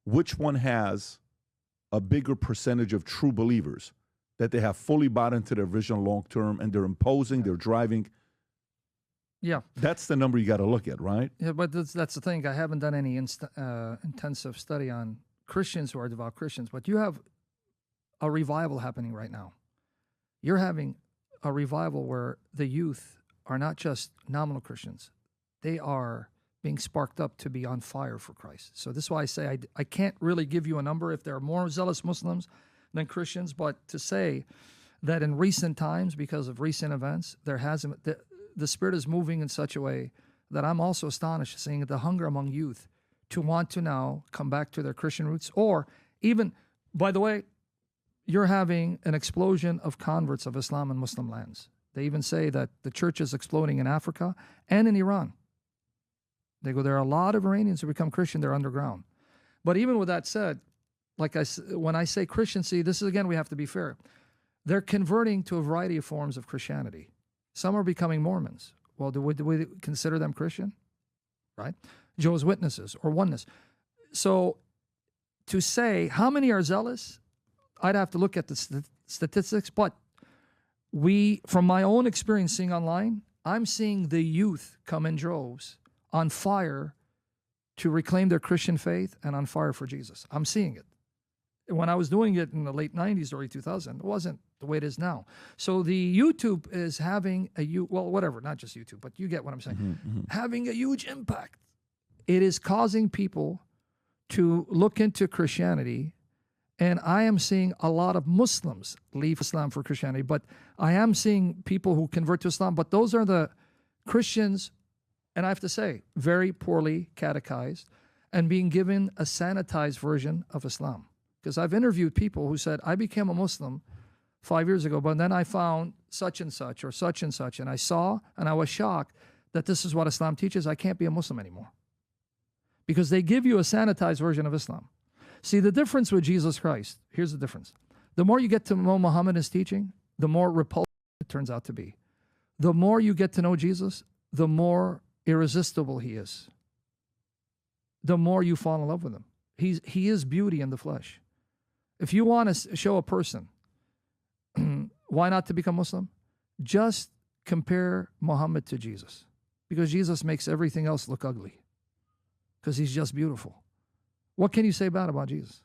which one has a bigger percentage of true believers, that they have fully bought into their vision long term and they're imposing, they're driving. Yeah. That's the number you got to look at, right? Yeah, but that's the thing. I haven't done any intensive study on Christians who are devout Christians, but you have a revival happening right now. You're having a revival where the youth are not just nominal Christians. They are being sparked up to be on fire for Christ. So this is why I say I can't really give you a number if there are more zealous Muslims than Christians, but to say that in recent times, because of recent events, there hasn't, the Spirit is moving in such a way that I'm also astonished, seeing the hunger among youth to want to now come back to their Christian roots. Or even, by the way, you're having an explosion of converts of Islam in Muslim lands. They even say that the church is exploding in Africa and in Iran. They go, there are a lot of Iranians who become Christian, they're underground. But even with that said, when I say Christian, see, this is, again, we have to be fair. They're converting to a variety of forms of Christianity. Some are becoming Mormons. Well, do we consider them Christian? Right? Jehovah's Witnesses or oneness. So to say how many are zealous, I'd have to look at the statistics, but from my own experience seeing online, I'm seeing the youth come in droves on fire to reclaim their Christian faith and on fire for Jesus. I'm seeing it. When I was doing it in the late 90s, early 2000s, it wasn't the way it is now. So the YouTube is having whatever, not just YouTube, but you get what I'm saying. Having a huge impact. It is causing people to look into Christianity, and I am seeing a lot of Muslims leave Islam for Christianity, but I am seeing people who convert to Islam, but those are the Christians, and I have to say, very poorly catechized and being given a sanitized version of Islam. Because I've interviewed people who said, I became a Muslim 5 years ago, but then I found such and such or such and such, and I saw and I was shocked that this is what Islam teaches. I can't be a Muslim anymore. Because they give you a sanitized version of Islam. See, the difference with Jesus Christ, here's the difference. The more you get to know Muhammad and his teaching, the more repulsive it turns out to be. The more you get to know Jesus, the more irresistible he is. The more you fall in love with him. He is beauty in the flesh. If you want to show a person why not to become Muslim, just compare Muhammad to Jesus. Because Jesus makes everything else look ugly. Because he's just beautiful. What can you say bad about Jesus?